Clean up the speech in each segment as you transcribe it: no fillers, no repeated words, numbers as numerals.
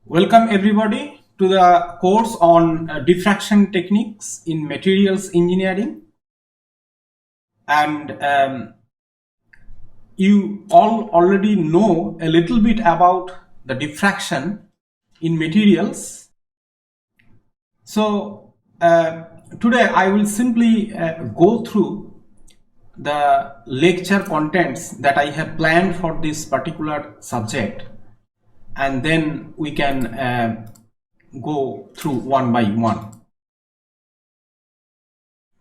Welcome everybody to the course on diffraction techniques in materials engineering. And you all already know a little bit about the diffraction in materials. So today I will simply go through the lecture contents that I have planned for this particular subject, and then we can go through one by one.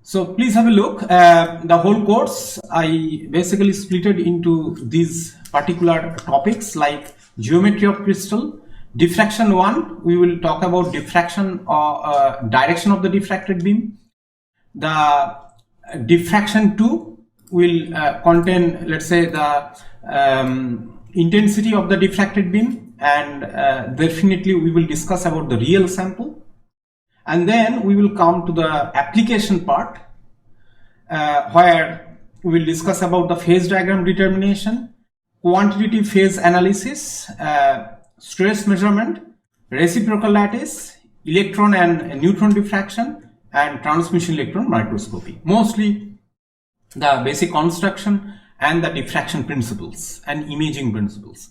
So please have a look. The whole course I basically split it into these particular topics like geometry of crystal. Diffraction 1, we will talk about diffraction or direction of the diffracted beam. The diffraction 2 will contain, let's say, the intensity of the diffracted beam, and definitely we will discuss about the real sample. And then we will come to the application part, where we will discuss about the phase diagram determination, quantitative phase analysis, stress measurement, reciprocal lattice, electron and neutron diffraction, and transmission electron microscopy. Mostly the basic construction and the diffraction principles and imaging principles.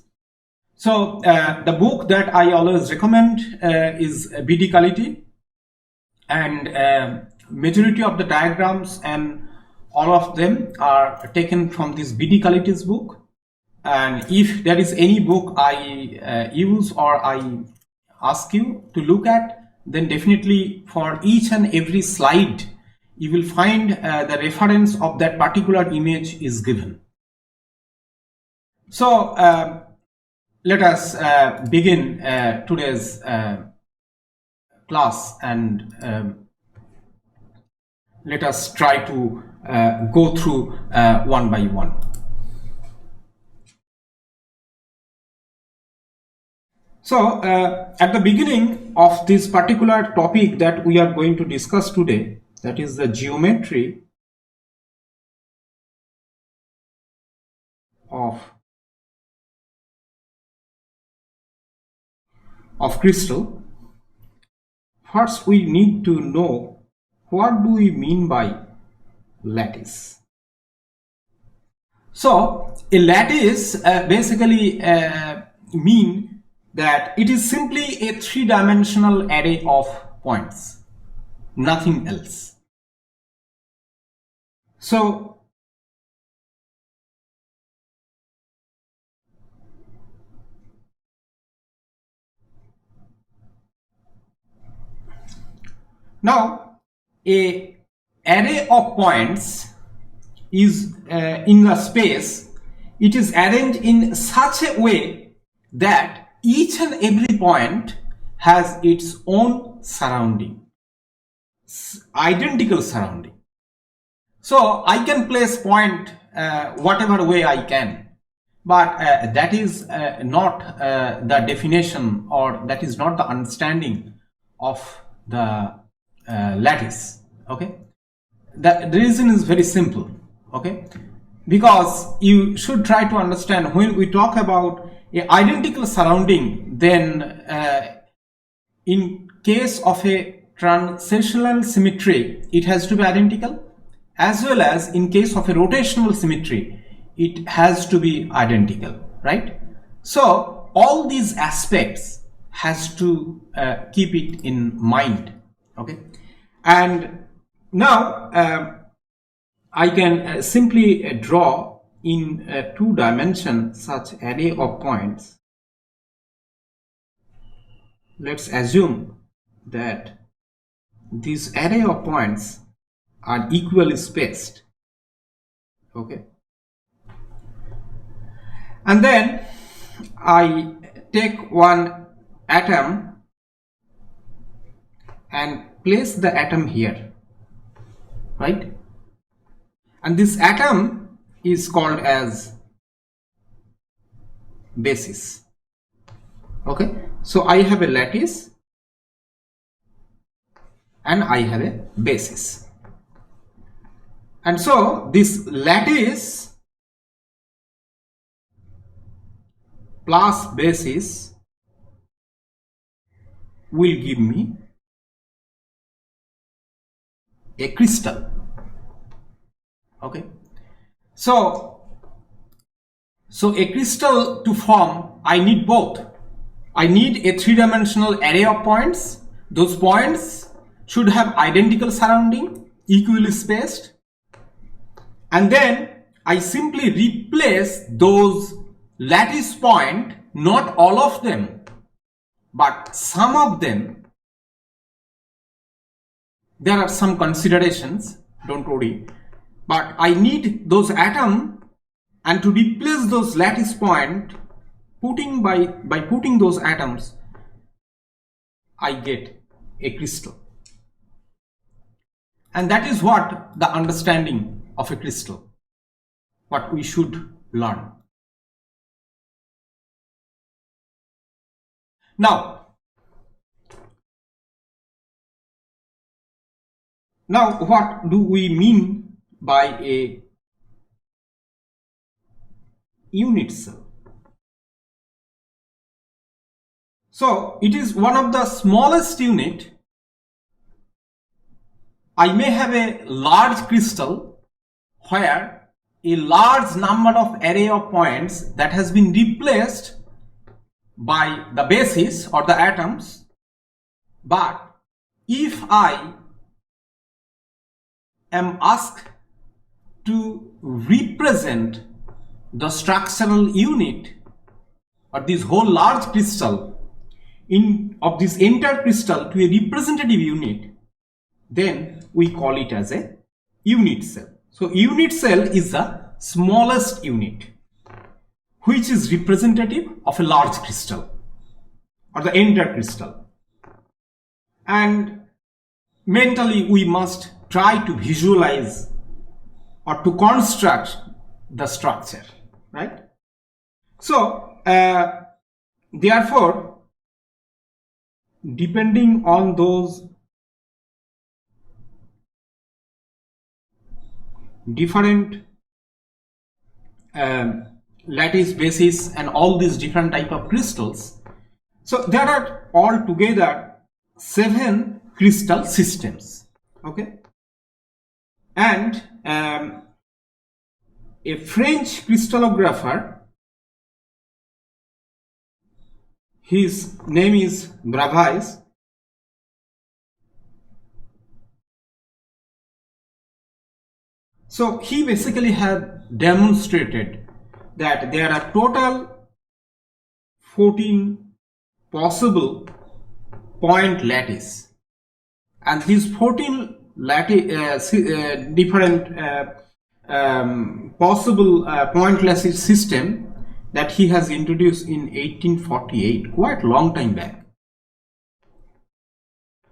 So the book that I always recommend is BD Quality, and majority of the diagrams and all of them are taken from this BD Quality's book. And if there is any book I use or I ask you to look at, then definitely for each and every slide you will find the reference of that particular image is given. So let us begin today's class, and let us try to go through one by one. So at the beginning of this particular topic that we are going to discuss today, that is the geometry of crystal, first we need to know what do we mean by lattice. So a lattice basically mean that it is simply a three-dimensional array of points, nothing else. So now a array of points is in the space. It is arranged in such a way that each and every point has its own surrounding, identical surrounding. So I can place point whatever way I can, but that is not the definition, or that is not the understanding of the lattice. Okay, the reason is very simple. Okay, because you should try to understand, when we talk about a identical surrounding, then in case of a translational symmetry it has to be identical, as well as in case of a rotational symmetry it has to be identical, right? So all these aspects has to keep it in mind. Okay, and now I can simply draw in 2 dimensions such array of points. Let's assume that this array of points are equally spaced. Okay, and then I take one atom and place the atom here, right? And this atom is called as basis. Okay, so I have a lattice and I have a basis, and so this lattice plus basis will give me a crystal. Okay, so a crystal to form, I need both. I need a three-dimensional array of points. Those points should have identical surrounding, equally spaced, and then I simply replace those lattice point, not all of them, but some of them. There are some considerations, don't worry, but I need those atoms, and to replace those lattice point, by putting those atoms, I get a crystal. And that is what the understanding of a crystal, what we should learn. Now what do we mean by a unit cell? So it is one of the smallest unit. I may have a large crystal where a large number of array of points that has been replaced by the basis or the atoms, but if I am asked to represent the structural unit or this whole large crystal of this entire crystal to a representative unit, then we call it as a unit cell. So unit cell is the smallest unit which is representative of a large crystal or the entire crystal. And mentally we must try to visualize or to construct the structure, right? So therefore, depending on those different lattice basis and all these different type of crystals, so there are altogether 7 crystal systems. Okay, and a French crystallographer, his name is Bravais. So he basically had demonstrated that there are total 14 possible point lattice, and these 14 different possible point lattice system that he has introduced in 1848, quite long time back,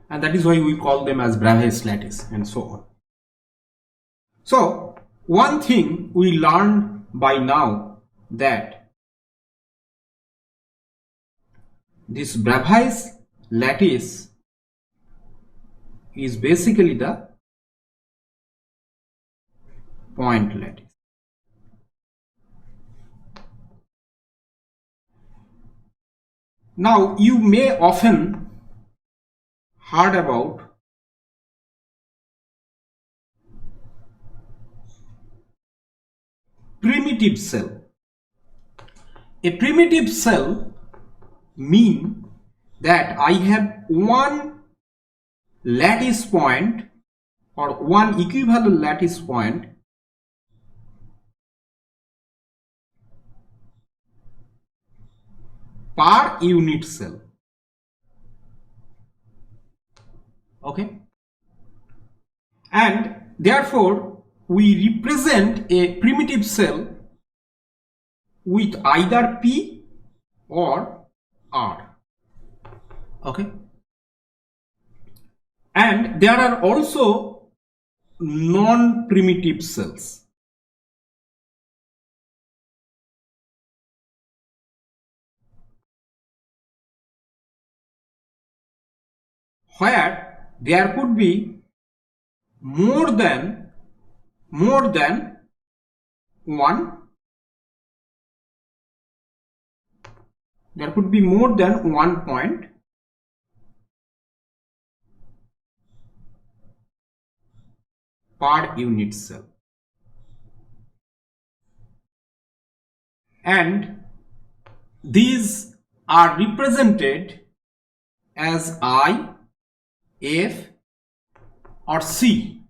and that is why we call them as Bravais lattice and so on. So one thing we learned by now, that this Bravais lattice is basically the point lattice. Now you may often heard about primitive cell. A primitive cell mean that I have one lattice point or one equivalent lattice point per unit cell. Okay, and therefore we represent a primitive cell with either P or R. Okay, and there are also non-primitive cells. Where there could be more than one, there could be more than one point per unit cell. And these are represented as I, F or C.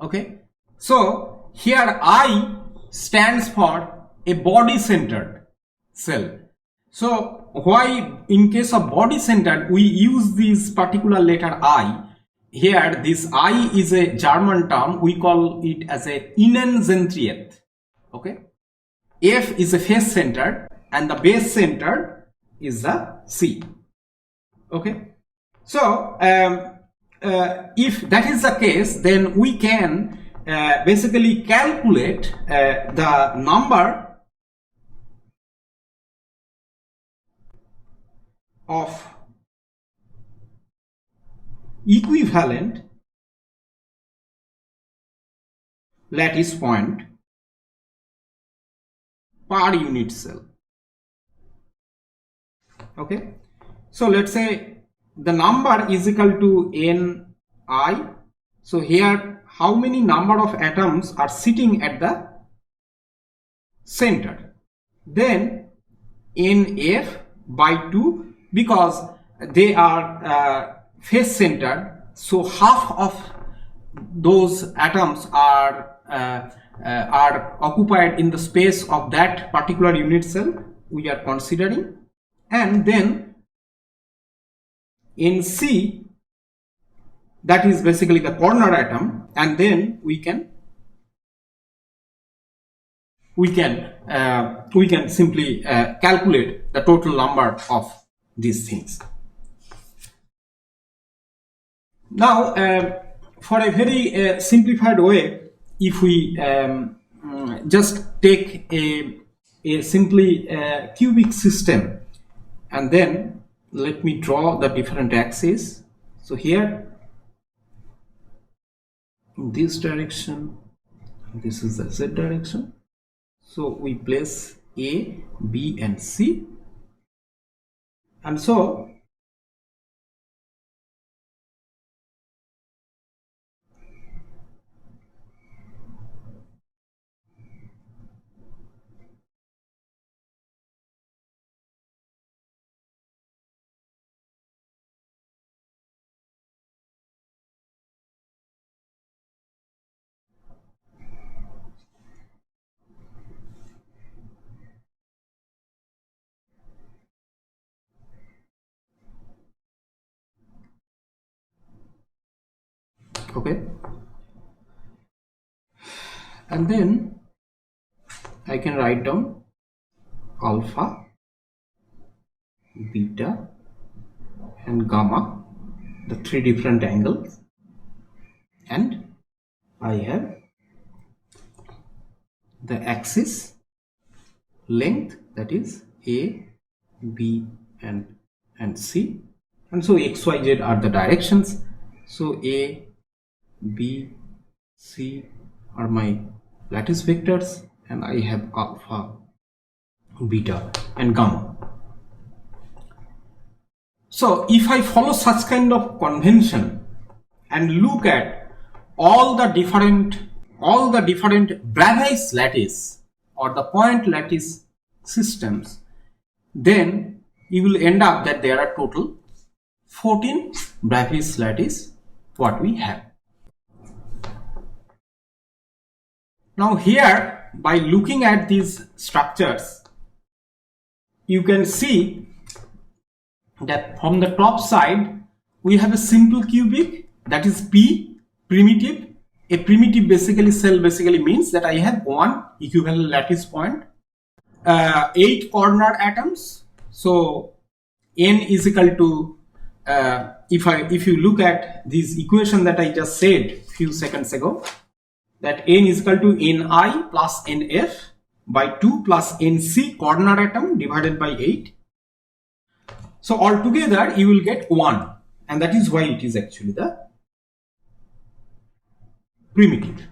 Okay, so here I stands for a body centered cell. So why in case of body centered we use this particular letter I? Here this I is a German term, we call it as a Innenzentriert. Okay, F is a face centered and the base centered is the C. Okay, so if that is the case, then we can basically calculate the number of equivalent lattice point per unit cell. Okay, so let's say the number is equal to Ni. So here how many number of atoms are sitting at the center? Then Nf by 2, because they are face centered, so half of those atoms are occupied in the space of that particular unit cell we are considering. And then in C, that is basically the corner atom, and then we can simply calculate the total number of these things. Now for a very simplified way, if we just take a simply cubic system, and then let me draw the different axes. So here in this direction, this is the Z direction, so we place A, B and C, and so okay, and then I can write down alpha, beta and gamma, the three different angles, and I have the axis length, that is A, B and C, and so X, Y, Z are the directions. So A, B, C are my lattice vectors, and I have alpha, beta and gamma. So if I follow such kind of convention and look at all the different Bravais lattice or the point lattice systems, then you will end up that there are total 14 Bravais lattice what we have. Now here, by looking at these structures, you can see that from the top side we have a simple cubic, that is P, primitive. A primitive basically cell basically means that I have one equivalent lattice point, 8 corner atoms. So N is equal to if you look at this equation that I just said few seconds ago, that N is equal to Ni plus Nf by 2 plus Nc corner atom divided by 8. So altogether you will get 1, and that is why it is actually the primitive.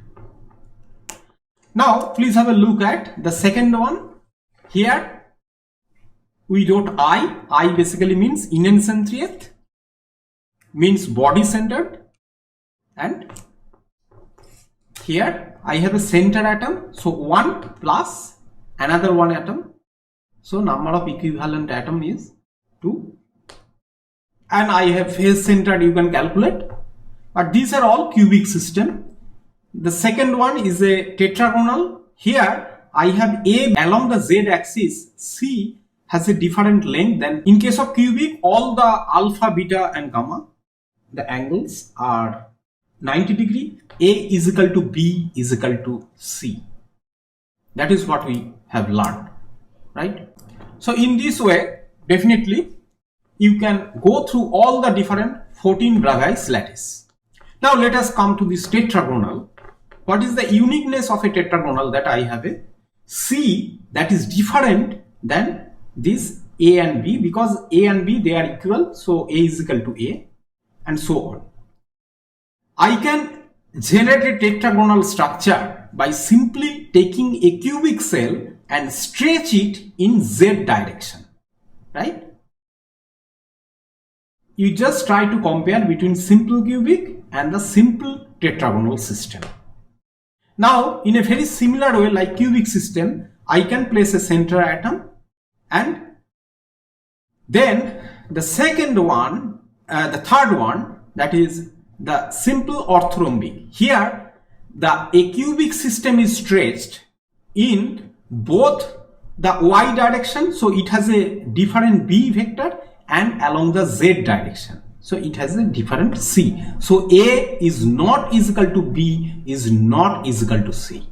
Now please have a look at the second one. Here we wrote I basically means Innenzentriert, means body centered, and Here I have a center atom, so 1 plus another 1 atom, so number of equivalent atom is 2, and I have phase centered, you can calculate, but these are all cubic system. The second one is a tetragonal. Here I have A along the Z axis, C has a different length than in case of cubic. All the alpha, beta and gamma, the angles are 90 degree. A is equal to B is equal to C. That is what we have learned, right? So in this way, definitely you can go through all the different 14 Bravais lattice. Now let us come to this tetragonal. What is the uniqueness of a tetragonal? That I have a C that is different than this A and B, because A and B, they are equal, so A is equal to A and so on. I can generate a tetragonal structure by simply taking a cubic cell and stretch it in Z direction, right? You just try to compare between simple cubic and the simple tetragonal system. Now, in a very similar way like cubic system, I can place a center atom, and then the second one, the third one, that is the simple orthorhombic. Here, a cubic system is stretched in both the y direction, so it has a different B vector, and along the Z direction, so it has a different C. So A is not is equal to B, is not is equal to C.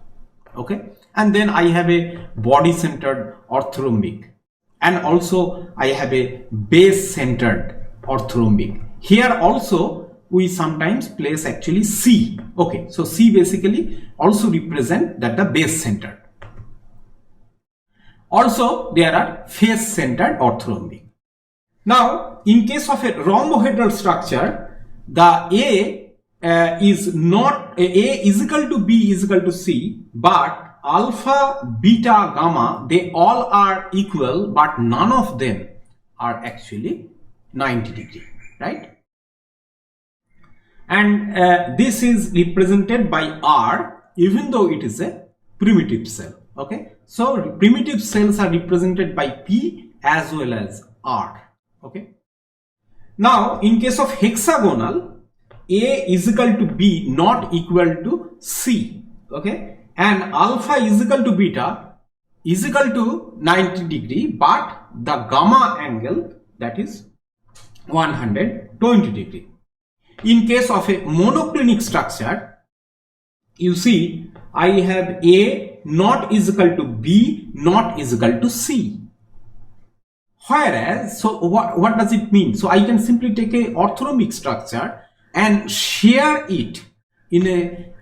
Okay, and then I have a body centered orthorhombic, and also I have a base centered orthorhombic. Here also we sometimes place actually C. Okay, so C basically also represent that the base centered. Also there are face centered orthorhombic. Now, in case of a rhombohedral structure, the A is not A is equal to B is equal to C, but alpha, beta, gamma, they all are equal, but none of them are actually 90 degree, right? And this is represented by R, even though it is a primitive cell. Okay, so primitive cells are represented by P as well as R. Okay, now in case of hexagonal, A is equal to B not equal to C. Okay, and alpha is equal to beta is equal to 90 degree, but the gamma angle, that is 120 degree. In case of a monoclinic structure, you see I have A not is equal to B not is equal to C. Whereas, so what does it mean? So I can simply take a orthorhombic structure and shear it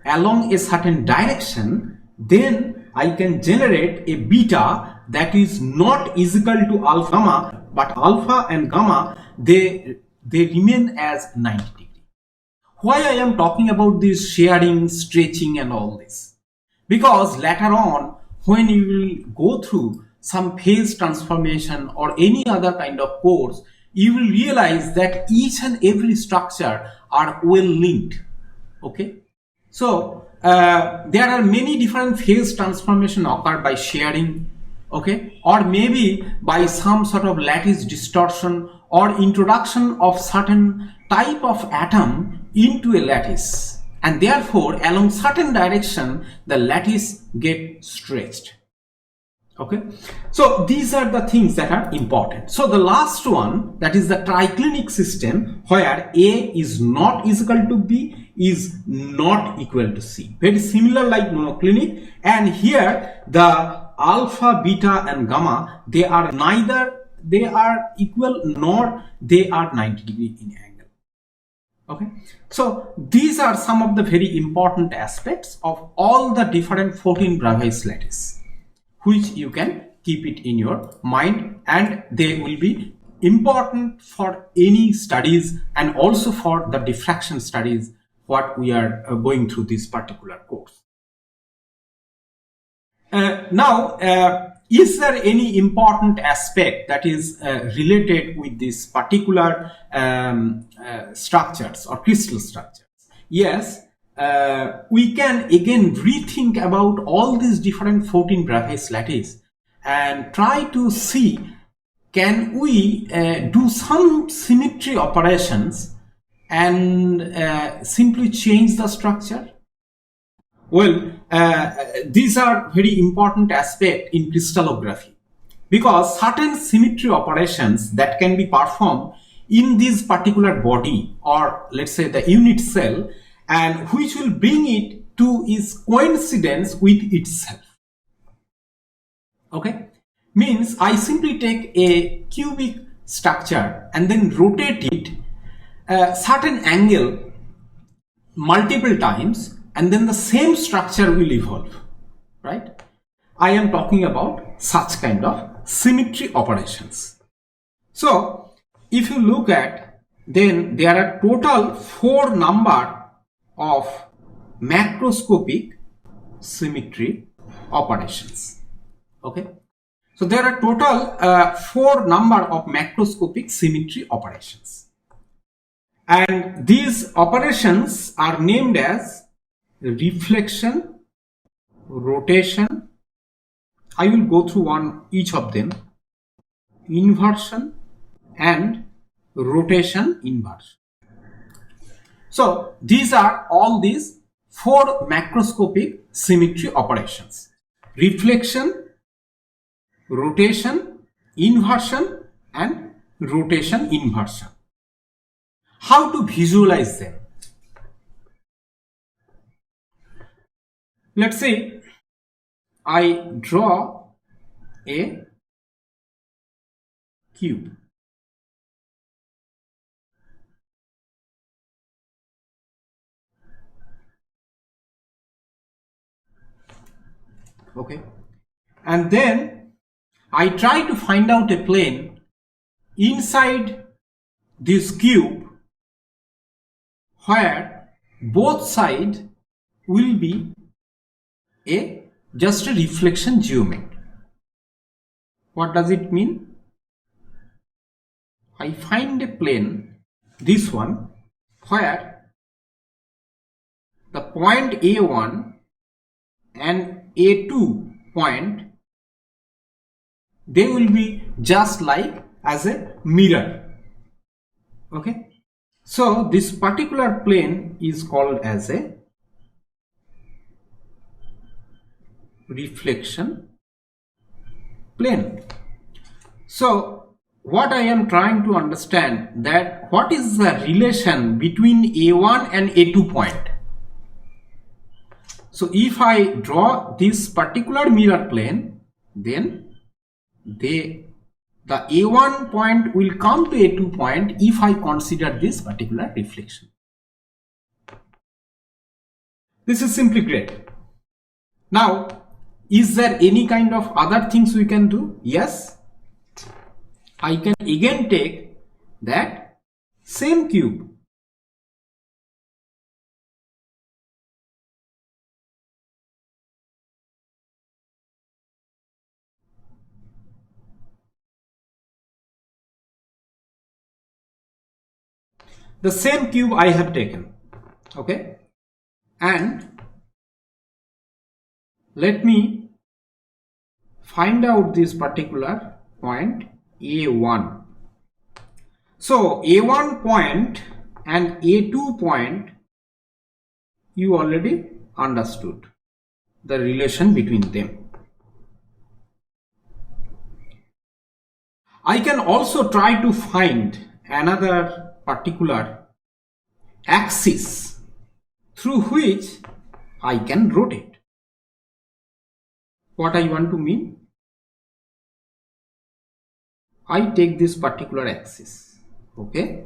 along a certain direction, then I can generate a beta that is not is equal to alpha gamma, but alpha and gamma, they remain as 90 degree. Why I am talking about this shearing, stretching and all this? Because later on, when you will go through some phase transformation or any other kind of course, you will realize that each and every structure are well linked. Okay, so there are many different phase transformation occur by shearing, okay, or maybe by some sort of lattice distortion or introduction of certain type of atom into a lattice, and therefore along certain direction the lattice get stretched. Okay, so these are the things that are important. So the last one, that is the triclinic system, where A is not is equal to B is not equal to C. Very similar like monoclinic, and here the alpha, beta and gamma, they are neither they are equal nor they are 90 degree in angle. Okay, so these are some of the very important aspects of all the different 14 Bravais lattice, which you can keep it in your mind, and they will be important for any studies and also for the diffraction studies what we are going through this particular course. Is there any important aspect that is related with this particular structures or crystal structures? Yes, we can again rethink about all these different 14 Bravais lattice and try to see, can we do some symmetry operations and simply change the structure? Well, these are very important aspects in crystallography, because certain symmetry operations that can be performed in this particular body, or let's say the unit cell, and which will bring it to its coincidence with itself. Okay, means I simply take a cubic structure and then rotate it a certain angle multiple times, and then the same structure will evolve, right? I am talking about such kind of symmetry operations. So if you look at, then there are total 4 number of macroscopic symmetry operations. Okay, so there are total 4 number of macroscopic symmetry operations, and these operations are named as reflection, rotation, I will go through each of them, inversion and rotation inversion. So these are all these 4 macroscopic symmetry operations: reflection, rotation, inversion and rotation inversion. How to visualize them? Let's say I draw a cube. Okay, and then I try to find out a plane inside this cube where both sides will be just a reflection geometry. What does it mean? I find a plane, this one, where the point A1 and A2 point, they will be just like as a mirror. Okay, so this particular plane is called as a reflection plane. So what I am trying to understand, that what is the relation between A1 and A2 point. So if I draw this particular mirror plane, then the A1 point will come to A2 point if I consider this particular reflection. This is simply great. Now, is there any kind of other things we can do? Yes, I can again take that same cube, the same cube I have taken, okay, and let me find out this particular point A1. So A1 point and A2 point, you already understood the relation between them. I can also try to find another particular axis through which I can rotate. What I want to mean? I take this particular axis, okay,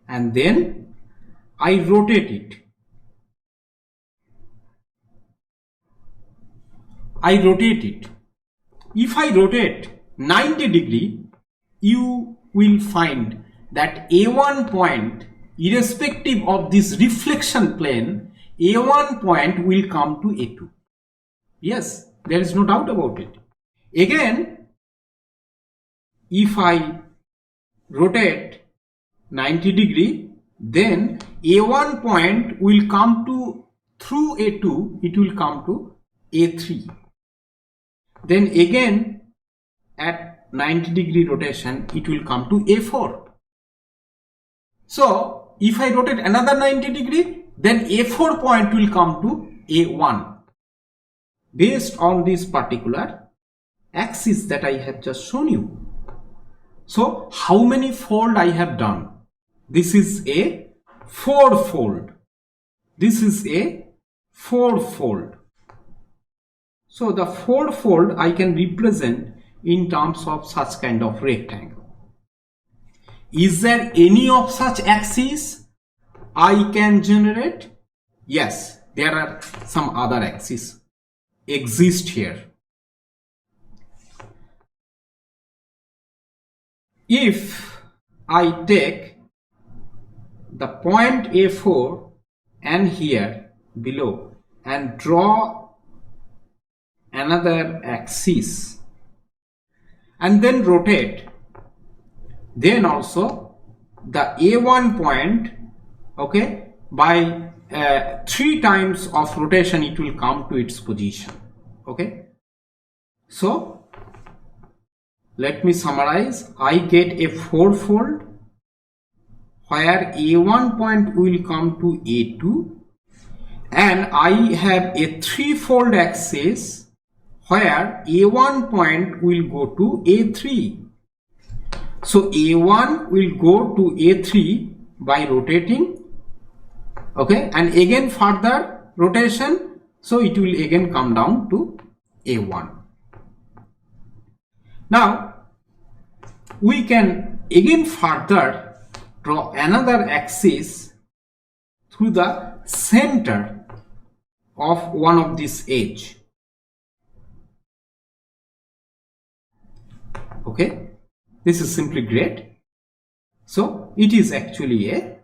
and then I rotate it. I rotate it. If I rotate 90 degree, you will find that A1 point, irrespective of this reflection plane, A1 point will come to A2. Yes, there is no doubt about it. Again, if I rotate 90 degree, then A1 point will come to, through A2, it will come to A3. Then again at 90-degree rotation, it will come to A4. So if I rotate another 90 degree, then A4 point will come to A1 based on this particular axis that I have just shown you. So how many fold I have done? This is a 4-fold. This is a 4-fold. So the 4-fold I can represent in terms of such kind of rectangle. Is there any of such axes I can generate? Yes, there are some other axes exist here. If I take the point A4 and here below and draw another axis and then rotate, then also the A1 point, okay, by 3 times of rotation it will come to its position. Okay, so let me summarize. I get a 4-fold where A1 point will come to A2, and I have a 3-fold axis where A1 point will go to A3. So A1 will go to A3 by rotating, okay, and again further rotation, so it will again come down to A1. Now we can again further draw another axis through the center of one of this edge. Okay, this is simply great. So it is actually a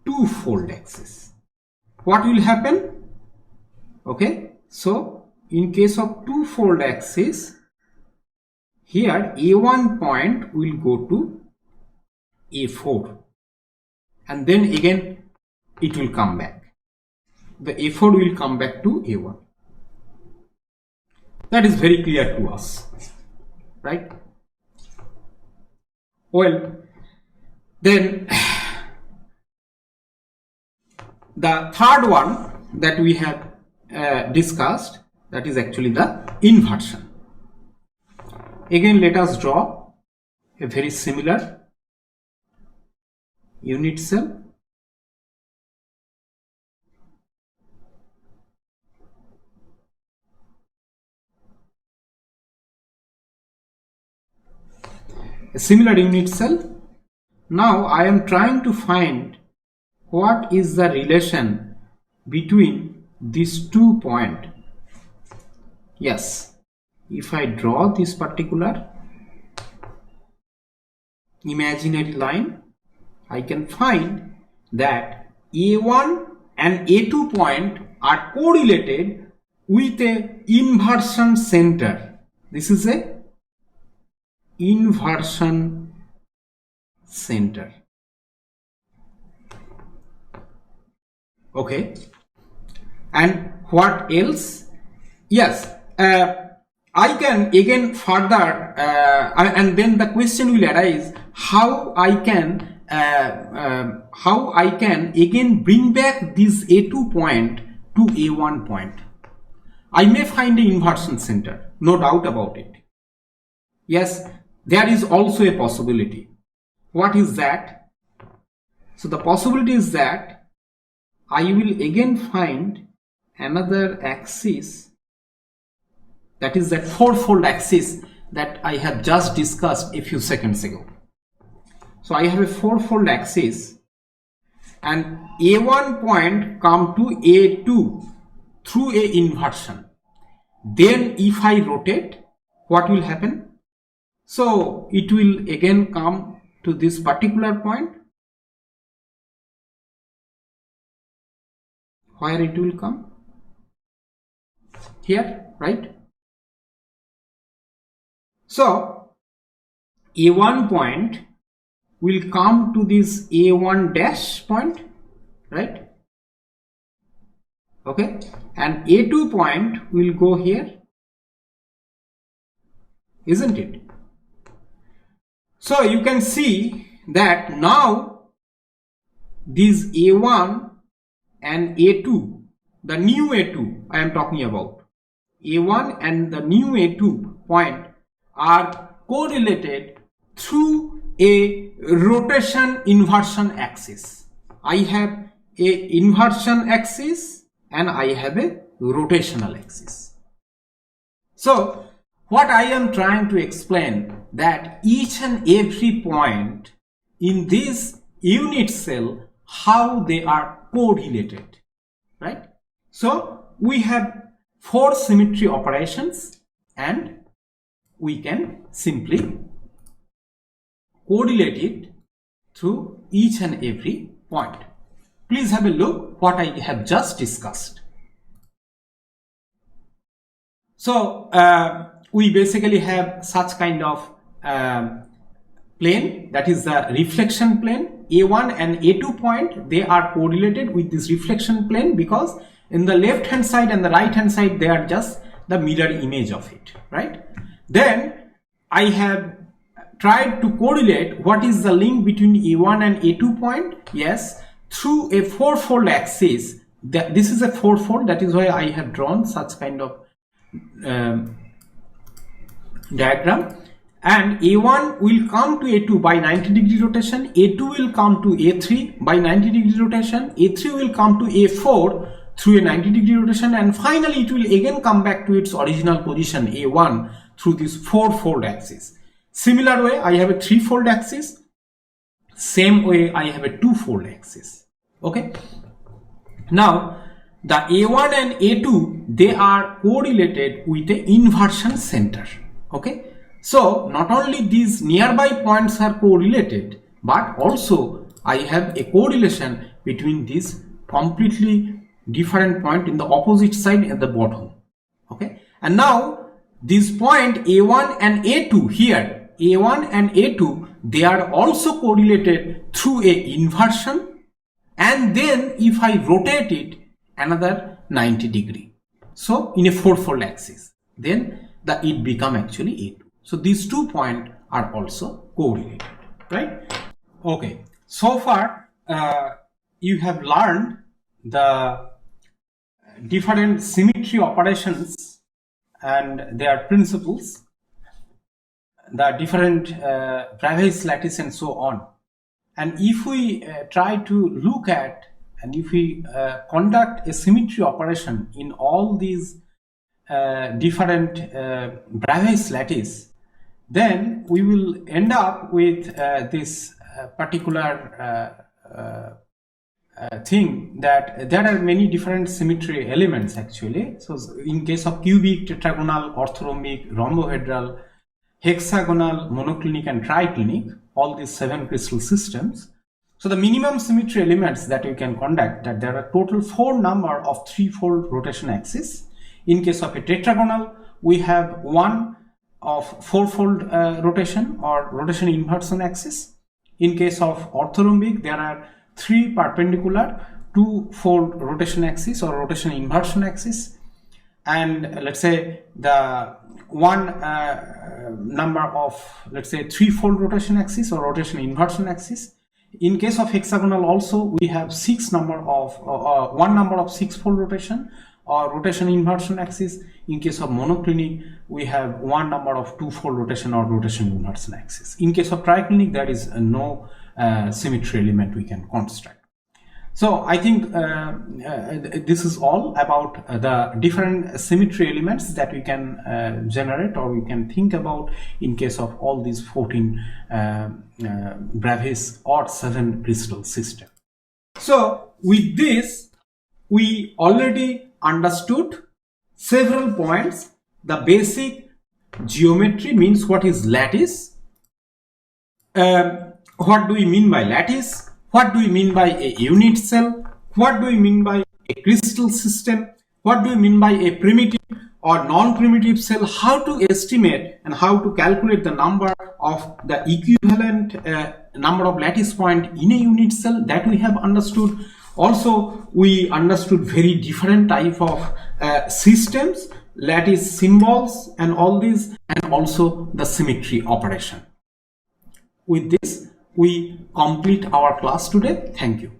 2-fold axis. What will happen? Okay, so in case of 2-fold axis, here A1 point will go to A4 and then again it will come back. The A4 will come back to A1. That is very clear to us, right? Well, then the third one that we have discussed, that is actually the inversion. Again, let us draw a very similar unit cell. A similar unit cell. Now I am trying to find what is the relation between these 2 points. Yes, if I draw this particular imaginary line, I can find that A1 and A2 point are correlated with a inversion center. This is a inversion center. Okay, and what else? Yes, I can again further and then the question will arise how I can again bring back this A2 point to A1 point. I may find an inversion center, no doubt about it. Yes, there is also a possibility. What is that? So the possibility is that I will again find another axis, that is that 4-fold axis that I have just discussed a few seconds ago. So I have a 4-fold axis and A1 point come to A2 through a inversion. Then if I rotate, what will happen? So it will again come to this particular point. Where it will come? Here, right? So A1 point will come to this A1 dash point right? Okay, and A2 point will go here, isn't it? So you can see that now these A1 and A2, the new A2 I am talking about, A1 and the new A2 point are correlated through a rotation inversion axis. I have a inversion axis and I have a rotational axis. So what I am trying to explain, that each and every point in this unit cell, how they are correlated, right? So we have 4 symmetry operations and we can simply correlate it through each and every point. Please have a look what I have just discussed. So we basically have such kind of plane, that is the reflection plane. A1 and A2 point, they are correlated with this reflection plane because in the left hand side and the right hand side they are just the mirror image of it, right? Then I have tried to correlate what is the link between A1 and A2 point. Yes, through a fourfold axis. This is a fourfold, that is why I have drawn such kind of diagram. And A1 will come to A2 by 90-degree rotation, A2 will come to A3 by 90-degree rotation, A3 will come to A4 through a 90-degree rotation, and finally it will again come back to its original position A1 through this fourfold axis. Similar way, I have a threefold axis. Same way, I have a twofold axis. Okay. Now, the A1 and A2, they are correlated with the inversion center. Okay. So, not only these nearby points are correlated, but also I have a correlation between these completely different point in the opposite side at the bottom. Okay. And now, this point A1 and A2 here, A1 and A2, they are also correlated through a inversion, and then if I rotate it another 90 degree, so in a fourfold axis, then it become actually A2. So these 2 points are also correlated, right? Okay, so far you have learned the different symmetry operations and their principles, the different Bravais lattice and so on. And if we try to look at, and if we conduct a symmetry operation in all these different Bravais lattice, then we will end up with this particular thing, that there are many different symmetry elements actually. So in case of cubic, tetragonal, orthorhombic, rhombohedral, hexagonal, monoclinic and triclinic, all these 7 crystal systems. So the minimum symmetry elements that we can conduct, that there are total 4 number of threefold rotation axis. In case of a tetragonal, we have 1 of fourfold rotation or rotation inversion axis. In case of orthorhombic, there are 3 perpendicular twofold rotation axis or rotation inversion axis, and let's say the 1 number of, let's say, threefold rotation axis or rotation inversion axis. In case of hexagonal also, we have 1 number of sixfold rotation or rotation inversion axis. In case of monoclinic, we have 1 number of twofold rotation or rotation inversion axis. In case of triclinic, there is no symmetry element we can construct. So I think this is all about the different symmetry elements that we can generate or we can think about in case of all these 14 Bravais or 7 crystal system. So with this, we already understood several points. The basic geometry means what is lattice. What do we mean by lattice? What do we mean by a unit cell? What do we mean by a crystal system? What do we mean by a primitive or non-primitive cell? How to estimate and how to calculate the number of the equivalent number of lattice point in a unit cell, that we have understood. Also, we understood very different type of systems, lattice symbols and all these, and also the symmetry operation. With this, we complete our class today. Thank you.